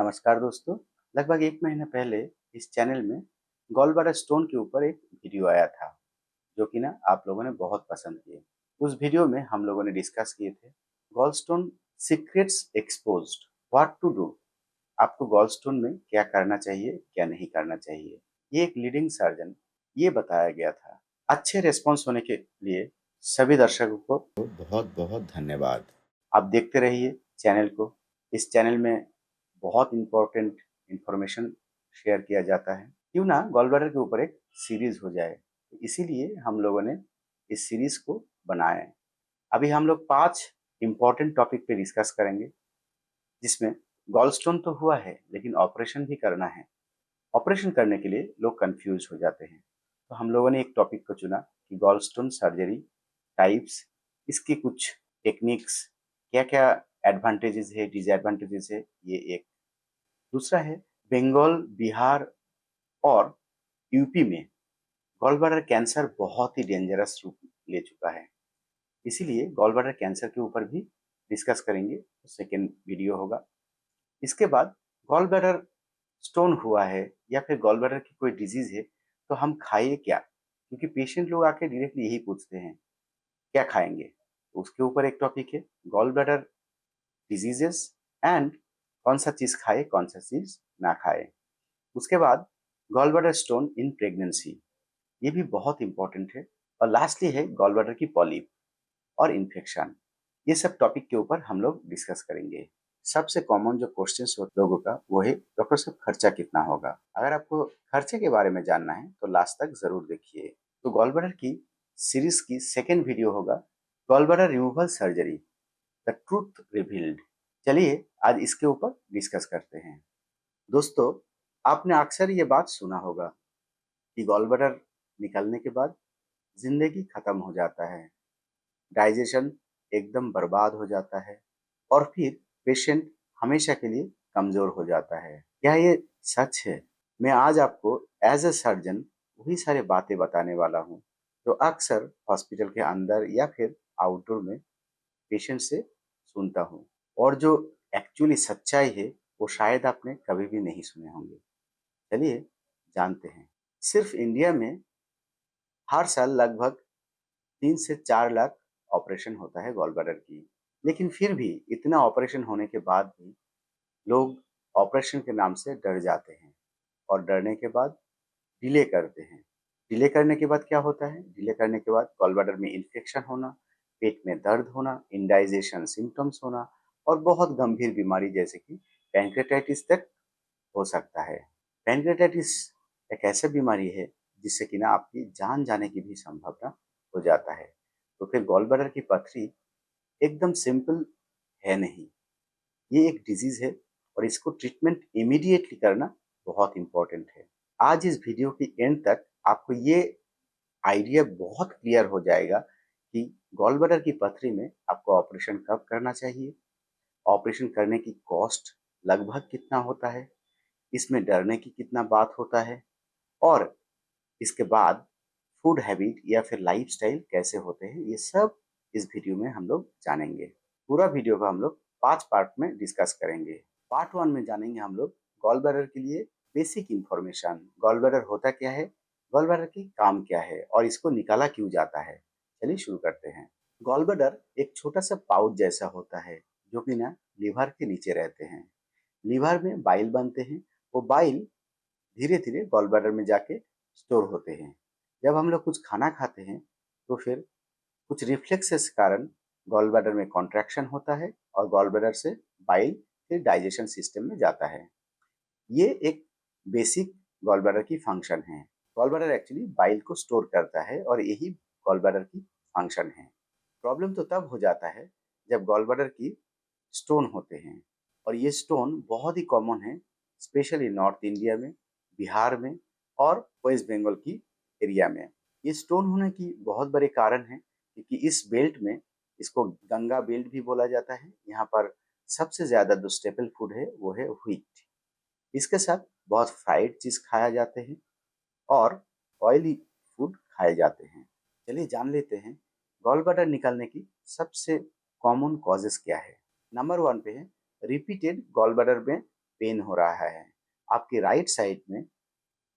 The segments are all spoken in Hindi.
नमस्कार दोस्तों। लगभग 1 महीने पहले इस चैनल में गॉल ब्लैडर स्टोन के ऊपर एक वीडियो आया था, जो कि ना आप लोगों ने बहुत पसंद किए। उस वीडियो में हम लोगों ने डिस्कस किए थे gall stone secrets exposed, what to do. आपको गॉल स्टोन में क्या करना चाहिए, क्या नहीं करना चाहिए, ये एक लीडिंग सर्जन ये बताया गया था। अच्छे रिस्पॉन्स होने के लिए सभी दर्शकों को बहुत बहुत धन्यवाद। आप देखते रहिए चैनल को। इस चैनल में बहुत इम्पोर्टेंट इंफॉर्मेशन शेयर किया जाता है। क्यों ना गॉल ब्लैडर के ऊपर एक सीरीज हो जाए, तो इसीलिए हम लोगों ने इस सीरीज को बनाया है। अभी हम लोग 5 इम्पोर्टेंट टॉपिक पे डिस्कस करेंगे, जिसमें गॉल स्टोन तो हुआ है लेकिन ऑपरेशन भी करना है। ऑपरेशन करने के लिए लोग कंफ्यूज हो जाते हैं, तो हम लोगों ने एक टॉपिक को चुना कि गॉल स्टोन सर्जरी टाइप्स, इसकी कुछ टेक्निक्स, क्या क्या एडवांटेजेस है, डिसएडवांटेजेस है, ये एक। दूसरा है बंगाल, बिहार और यूपी में गॉल ब्लैडर कैंसर बहुत ही डेंजरस रूप ले चुका है। इसीलिए गॉल ब्लैडर कैंसर के ऊपर भी डिस्कस करेंगे, तो सेकेंड वीडियो होगा। इसके बाद गॉल ब्लैडर स्टोन हुआ है या फिर गॉल ब्लैडर की कोई डिजीज है, तो हम खाइए क्या, क्योंकि पेशेंट लोग आके डायरेक्टली यही पूछते हैं क्या खाएंगे। तो उसके ऊपर एक टॉपिक है गॉल ब्लैडर डिजीजेस एंड कौन सा चीज खाए कौन सा चीज ना खाए। उसके बाद gall bladder stone in pregnancy, ये भी बहुत इंपॉर्टेंट है। और लास्टली है गॉल ब्लैडर की पॉलिप और इन्फेक्शन। ये सब टॉपिक के ऊपर हम लोग डिस्कस करेंगे। सबसे कॉमन जो क्वेश्चंस होते लोगों का वो है डॉक्टर साहब खर्चा कितना होगा। अगर आपको खर्चे के बारे में जानना है तो लास्ट तक जरूर देखिए। तो गॉल ब्लैडर की सीरीज की सेकेंड वीडियो होगा gall bladder removal surgery, the truth revealed. चलिए आज इसके ऊपर डिस्कस करते हैं। दोस्तों, आपने अक्सर ये बात सुना होगा कि गॉल ब्लैडर निकलने के बाद जिंदगी खत्म हो जाता है, डाइजेशन एकदम बर्बाद हो जाता है और फिर पेशेंट हमेशा के लिए कमजोर हो जाता है। क्या ये सच है? मैं आज आपको एज ए सर्जन वही सारी बातें बताने वाला हूँ जो अक्सर हॉस्पिटल के अंदर या फिर आउटडोर में पेशेंट से सुनता हूँ, और जो एक्चुअली सच्चाई है वो शायद आपने कभी भी नहीं सुने होंगे। चलिए जानते हैं। सिर्फ इंडिया में हर साल लगभग 3 से 4 लाख ऑपरेशन होता है गॉल ब्लैडर की। लेकिन फिर भी इतना ऑपरेशन होने के बाद भी लोग ऑपरेशन के नाम से डर जाते हैं, और डरने के बाद डिले करते हैं। डिले करने के बाद क्या होता है? डिले करने के बाद गॉल ब्लैडर में इन्फेक्शन होना, पेट में दर्द होना, इंडाइजेशन सिम्टम्स होना और बहुत गंभीर बीमारी जैसे कि पैंक्रेटाइटिस तक हो सकता है। पैंक्रेटाइटिस एक ऐसी बीमारी है जिससे कि ना आपकी जान जाने की भी संभावना हो जाता है। तो फिर गॉल ब्लैडर की पथरी एकदम सिंपल है नहीं, ये एक डिजीज है और इसको ट्रीटमेंट इमीडिएटली करना बहुत इंपॉर्टेंट है। आज इस वीडियो की एंड तक आपको ये आइडिया बहुत क्लियर हो जाएगा कि गॉल ब्लैडर की पथरी में आपको ऑपरेशन कब करना चाहिए, ऑपरेशन करने की कॉस्ट लगभग कितना होता है, इसमें डरने की कितना बात होता है, और इसके बाद फूड हैबिट या फिर लाइफस्टाइल कैसे होते हैं, ये सब इस वीडियो में हम लोग जानेंगे। पूरा वीडियो को हम लोग 5 पार्ट में डिस्कस करेंगे। पार्ट 1 में जानेंगे हम लोग गॉल ब्लैडर के लिए बेसिक इंफॉर्मेशन, गॉल ब्लैडर होता क्या है, गॉल ब्लैडर की काम क्या है और इसको निकाला क्यों जाता है। चलिए शुरू करते हैं। गॉल ब्लैडर एक छोटा सा पाउच जैसा होता है जो कि ना लीवर के नीचे रहते हैं। लीवर में बाइल बनते हैं, वो बाइल धीरे धीरे गॉल ब्लैडर में जाके स्टोर होते हैं। जब हम लोग कुछ खाना खाते हैं तो फिर कुछ रिफ्लेक्सेस के कारण गॉल ब्लैडर में कॉन्ट्रैक्शन होता है और गॉल ब्लैडर से बाइल फिर डाइजेशन सिस्टम में जाता है। ये एक बेसिक गॉल ब्लैडर की फंक्शन है। गॉल ब्लैडर एक्चुअली बाइल को स्टोर करता है और यही गॉल ब्लैडर की फंक्शन है। प्रॉब्लम तो तब हो जाता है जब गॉल ब्लैडर की स्टोन होते हैं, और ये स्टोन बहुत ही कॉमन है, स्पेशली नॉर्थ इंडिया में, बिहार में और वेस्ट बंगाल की एरिया में। ये स्टोन होने की बहुत बड़े कारण है क्योंकि इस बेल्ट में, इसको गंगा बेल्ट भी बोला जाता है, यहाँ पर सबसे ज्यादा जो स्टेपल फूड है वो है व्हीट। इसके साथ बहुत फ्राइड चीज खाया जाते हैं और ऑयली फूड खाए जाते हैं। चलिए जान लेते हैं गॉल ब्लैडर निकालने की सबसे कॉमन कॉजेस क्या है। नंबर 1 पे है रिपीटेड गॉल ब्लैडर में पेन हो रहा है, आपके राइट साइड में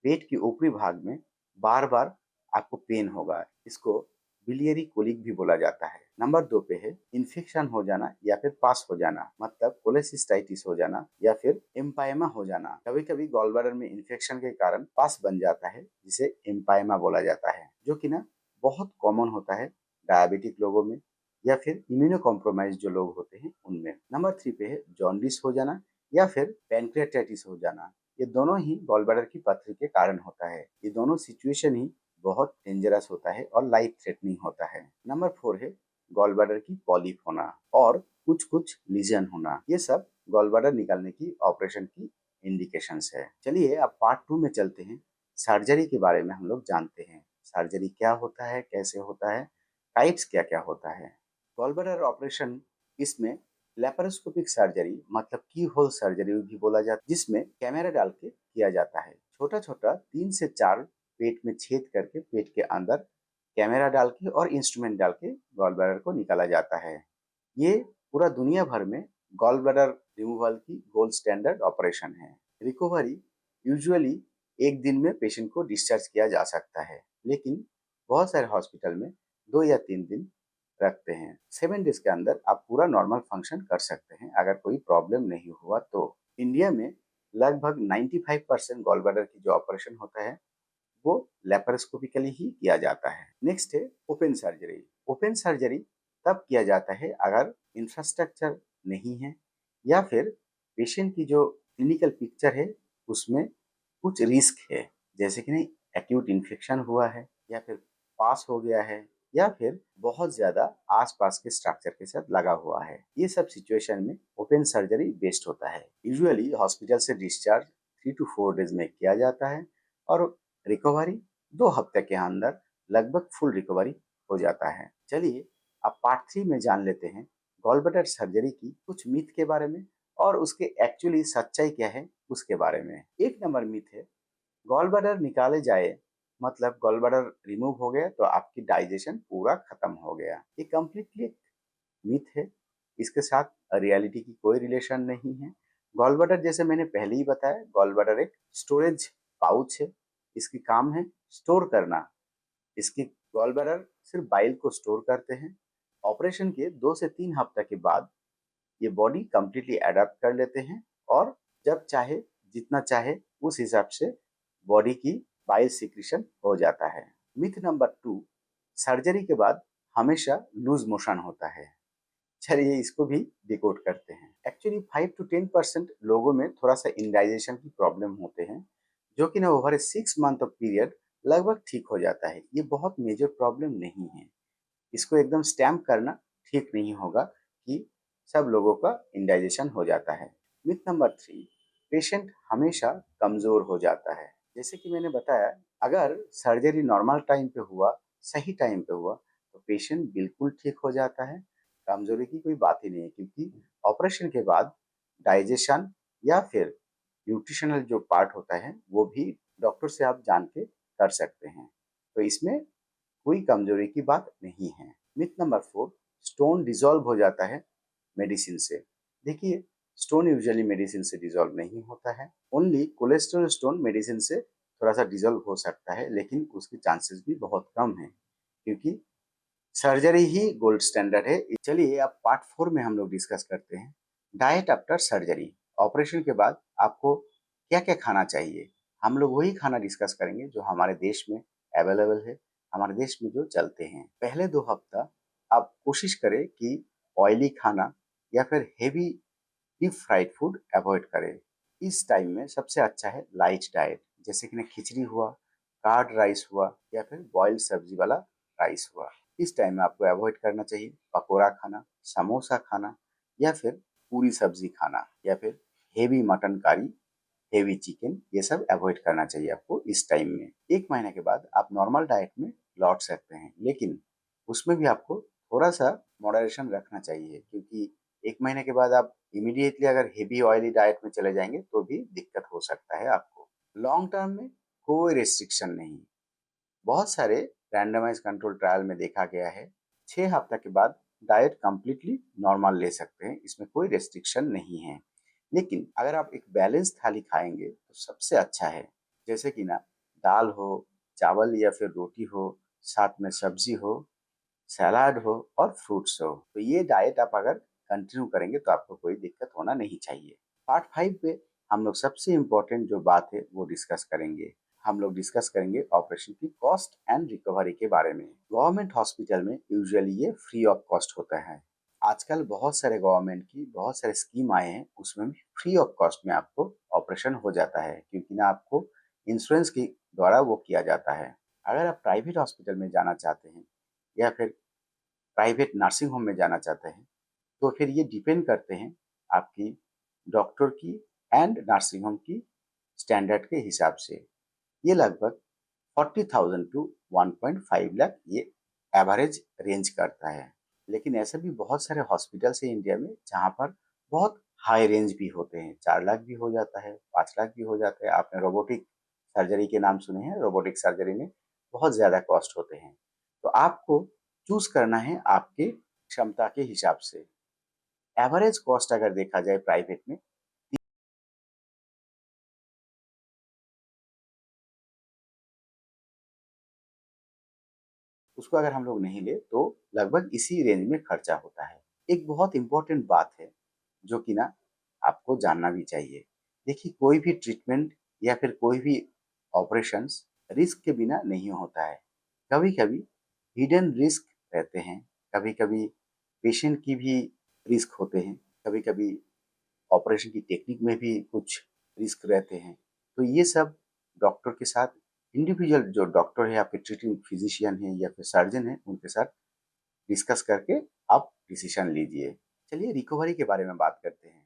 पेट के ऊपरी भाग में बार बार आपको पेन होगा, इसको बिलियरी कोलिक भी बोला जाता है। नंबर 2 पे है इन्फेक्शन हो जाना या फिर पास हो जाना, मतलब कोलेसिस्टाइटिस हो जाना या फिर एम्पायमा हो जाना। कभी कभी गॉल ब्लैडर में इन्फेक्शन के कारण पास बन जाता है, जिसे एम्पायमा बोला जाता है, जो कि ना बहुत कॉमन होता है डायबिटिक लोगों में या फिर इम्यूनो कॉम्प्रोमाइज जो लोग होते हैं उनमें। नंबर 3 पे है जॉन्डिस हो जाना या फिर पैनक्रियाटाइटिस हो जाना। ये दोनों ही गॉल ब्लैडर की पथरी के कारण होता है। ये दोनों सिचुएशन ही बहुत डेंजरस होता है और लाइफ थ्रेटनिंग होता है। नंबर 4 है गॉल ब्लैडर की पॉलिप होना और कुछ कुछ लीजन होना। ये सब गॉल ब्लैडर निकालने की ऑपरेशन की इंडिकेशंस है। चलिए अब पार्ट 2 में चलते हैं। सर्जरी के बारे में हम लोग जानते हैं, सर्जरी क्या होता है, कैसे होता है, टाइप्स क्या क्या होता है। गॉल ब्लैडर ऑपरेशन, इसमें लेपारोस्कोपिक सर्जरी मतलब की होल सर्जरी भी बोला जाता है, जिसमें कैमरा डाल के किया जाता है। छोटा छोटा 3 से 4 पेट में छेद करके पेट के अंदर कैमरा डाल के और इंस्ट्रूमेंट डाल के गॉल ब्लैडर को निकाला जाता है। ये पूरा दुनिया भर में गॉल ब्लैडर रिमूवल की गोल्ड स्टैंडर्ड ऑपरेशन है। रिकवरी यूजुअली 1 दिन में पेशेंट को डिस्चार्ज किया जा सकता है, लेकिन बहुत सारे हॉस्पिटल में 2 या 3 दिन रखते हैं। 7 डेज के अंदर आप पूरा नॉर्मल फंक्शन कर सकते हैं अगर कोई प्रॉब्लम नहीं हुआ तो। इंडिया में लगभग 95% गॉल ब्लैडर की जो ऑपरेशन होता है वो लेपारोस्कोपिकली ही किया जाता है। नेक्स्ट है ओपन सर्जरी। ओपन सर्जरी तब किया जाता है अगर इंफ्रास्ट्रक्चर नहीं है या फिर पेशेंट की जो क्लिनिकल पिक्चर है उसमें कुछ रिस्क है, जैसे कि नहीं एक्यूट इन्फेक्शन हुआ है या फिर पास हो गया है या फिर बहुत ज्यादा आसपास के स्ट्रक्चर के साथ लगा हुआ है। ये सब सिचुएशन में ओपन सर्जरी बेस्ट होता है। यूजुअली हॉस्पिटल से डिस्चार्ज 3 to 4 डेज में किया जाता है और रिकवरी 2 हफ्ते के अंदर लगभग फुल रिकवरी हो जाता है। चलिए अब पार्ट 3 में जान लेते हैं गॉल ब्लैडर सर्जरी की कुछ मिथ के बारे में और उसके एक्चुअली सच्चाई क्या है उसके बारे में। एक नंबर मिथ है गॉल ब्लैडर निकाले जाए मतलब गॉल ब्लैडर रिमूव हो गया तो आपकी डाइजेशन पूरा खत्म हो गया। ये कम्प्लीटली मिथ है, इसके साथ रियलिटी की कोई रिलेशन नहीं है। गॉल ब्लैडर जैसे मैंने पहले ही बताया, गॉल ब्लैडर एक स्टोरेज पाउच है, इसकी काम है स्टोर करना। इसकी गॉल ब्लैडर सिर्फ बाइल को स्टोर करते हैं। ऑपरेशन के 2 से 3 हफ्ते के बाद ये बॉडी कम्प्लीटली अडेप्ट कर लेते हैं और जब चाहे जितना चाहे उस हिसाब से बॉडी की बाइल सिक्रीशन हो जाता है। मिथ नंबर 2, सर्जरी के बाद हमेशा लूज मोशन होता है। चलिए इसको भी डिकोड करते हैं। एक्चुअली 5 to 10% लोगों में थोड़ा सा इंडाइजेशन की प्रॉब्लम होते हैं, जो कि ना ओवर 6 मंथ ऑफ पीरियड लगभग ठीक हो जाता है। ये बहुत मेजर प्रॉब्लम नहीं है, इसको एकदम स्टैम्प करना ठीक नहीं होगा कि सब लोगों का इंडाइजेशन हो जाता है। मिथ नंबर 3, पेशेंट हमेशा कमजोर हो जाता है। जैसे कि मैंने बताया, अगर सर्जरी नॉर्मल टाइम पे हुआ, सही टाइम पे हुआ, तो पेशेंट बिल्कुल ठीक हो जाता है। कमजोरी की कोई बात ही नहीं है, क्योंकि ऑपरेशन के बाद डाइजेशन या फिर न्यूट्रिशनल जो पार्ट होता है वो भी डॉक्टर से आप जान के कर सकते हैं, तो इसमें कोई कमजोरी की बात नहीं है। मिथ नंबर 4, स्टोन डिसॉल्व हो जाता है मेडिसिन से। देखिए, स्टोन यूजुअली मेडिसिन से डिसॉल्व नहीं होता है। ओनली कोलेस्ट्रॉल स्टोन मेडिसिन से थोड़ा सा डिसॉल्व हो सकता है, लेकिन उसके चांसेस भी बहुत कम है, क्योंकि सर्जरी ही गोल्ड स्टैंडर्ड है। चलिए अब पार्ट 4 में हम लोग डिस्कस करते हैं डाइट आफ्टर सर्जरी। ऑपरेशन के बाद आपको क्या क्या खाना चाहिए। हम लोग वही खाना डिस्कस करेंगे जो हमारे देश में अवेलेबल है, हमारे देश में जो चलते हैं। पहले 2 हफ्ता आप कोशिश करें कि ऑयली खाना या फिर heavy deep fried food avoid करें। इस टाइम में सबसे अच्छा है लाइट डाइट, जैसे कि ना खिचड़ी हुआ, कार्ड राइस हुआ या फिर बॉइल्ड सब्जी वाला राइस हुआ। इस टाइम में आपको अवॉइड करना चाहिए पकोड़ा खाना, समोसा खाना या फिर पूरी सब्जी खाना या फिर हेवी मटन कारी, हेवी चिकन, ये सब अवॉइड करना चाहिए आपको इस टाइम में। 1 महीने के बाद आप नॉर्मल डाइट में लौट सकते हैं, लेकिन उसमें भी आपको थोड़ा सा मॉडरेशन रखना चाहिए, क्योंकि 1 महीने के बाद आप इमीडिएटली अगर हेवी ऑयली डाइट में चले जाएंगे तो भी दिक्कत हो सकता है आपको। लॉन्ग टर्म में कोई रेस्ट्रिक्शन नहीं। बहुत सारे रैंडमाइज कंट्रोल ट्रायल में देखा गया है 6 हफ्ते के बाद डाइट कंप्लीटली नॉर्मल ले सकते हैं, इसमें कोई रेस्ट्रिक्शन नहीं है। लेकिन अगर आप एक बैलेंस थाली खाएंगे तो सबसे अच्छा है। जैसे कि ना दाल हो, चावल या फिर रोटी हो, साथ में सब्जी हो, सलाद हो और फ्रूट्स हो। तो ये डाइट आप अगर कंटिन्यू करेंगे तो आपको कोई दिक्कत होना नहीं चाहिए। पार्ट 5 पे हम लोग सबसे इम्पोर्टेंट जो बात है वो डिस्कस करेंगे। हम लोग डिस्कस करेंगे ऑपरेशन की कॉस्ट एंड रिकवरी के बारे में। गवर्नमेंट हॉस्पिटल में यूजुअली ये फ्री ऑफ कॉस्ट होता है। आजकल बहुत सारे गवर्नमेंट की बहुत सारे स्कीम आए हैं, उसमें भी फ्री ऑफ कॉस्ट में आपको ऑपरेशन हो जाता है, क्योंकि ना आपको इंश्योरेंस के द्वारा वो किया जाता है। अगर आप प्राइवेट हॉस्पिटल में जाना चाहते हैं या फिर प्राइवेट नर्सिंग होम में जाना चाहते हैं, तो फिर ये डिपेंड करते हैं आपकी डॉक्टर की एंड नर्सिंग होम की स्टैंडर्ड के हिसाब से। ये लगभग 40,000 टू 1.5 लाख ये एवरेज रेंज करता है। लेकिन ऐसे भी बहुत सारे हॉस्पिटल्स हैं इंडिया में जहाँ पर बहुत हाई रेंज भी होते हैं, 4 लाख भी हो जाता है, 5 लाख भी हो जाता है। आपने रोबोटिक सर्जरी के नाम सुने हैं, रोबोटिक सर्जरी में बहुत ज़्यादा कॉस्ट होते हैं। तो आपको चूज करना है आपके क्षमता के हिसाब से। एवरेज कॉस्ट अगर देखा जाए प्राइवेट में, उसको अगर हम लोग नहीं ले तो लगभग इसी रेंज में खर्चा होता है। एक बहुत इंपॉर्टेंट बात है जो कि ना आपको जानना भी चाहिए। देखिए, कोई भी ट्रीटमेंट या फिर कोई भी ऑपरेशंस रिस्क के बिना नहीं होता है। कभी कभी हिडन रिस्क रहते हैं, कभी कभी पेशेंट की भी रिस्क होते हैं, कभी कभी ऑपरेशन की टेक्निक में भी कुछ रिस्क रहते हैं। तो ये सब डॉक्टर के साथ, इंडिविजुअल जो डॉक्टर है, आपके ट्रीटिंग फिजिशियन है या फिर सर्जन है, उनके साथ डिस्कस करके आप डिसीजन लीजिए। चलिए रिकवरी के बारे में बात करते हैं।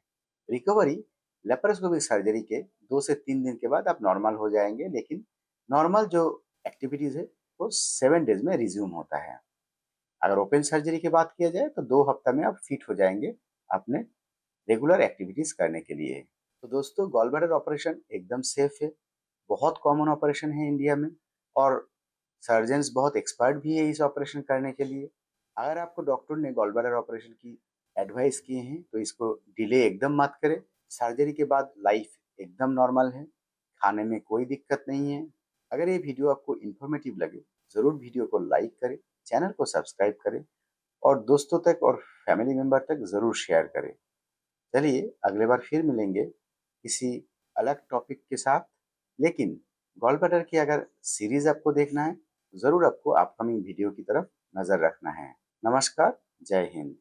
रिकवरी लेप्रोस्कोपिक सर्जरी के 2 से 3 दिन के बाद आप नॉर्मल हो जाएंगे, लेकिन नॉर्मल जो एक्टिविटीज है वो 7 डेज में रिज्यूम होता है। अगर ओपन सर्जरी की बात किया जाए तो 2 हफ्ता में आप फिट हो जाएंगे अपने रेगुलर एक्टिविटीज करने के लिए। तो दोस्तों, गॉल ब्लैडर ऑपरेशन एकदम सेफ है, बहुत कॉमन ऑपरेशन है इंडिया में, और सर्जन्स बहुत एक्सपर्ट भी है इस ऑपरेशन करने के लिए। अगर आपको डॉक्टर ने गॉल ब्लैडर ऑपरेशन की एडवाइस किए हैं तो इसको डिले एकदम मत करें। सर्जरी के बाद लाइफ एकदम नॉर्मल है, खाने में कोई दिक्कत नहीं है। अगर ये वीडियो आपको इन्फॉर्मेटिव लगे, ज़रूर वीडियो को लाइक करें, चैनल को सब्सक्राइब करें और दोस्तों तक और फैमिली मेम्बर तक ज़रूर शेयर करें। चलिए अगले बार फिर मिलेंगे किसी अलग टॉपिक के साथ। लेकिन गॉल ब्लैडर की अगर सीरीज आपको देखना है, जरूर आपको अपकमिंग वीडियो की तरफ नजर रखना है। नमस्कार, जय हिंद।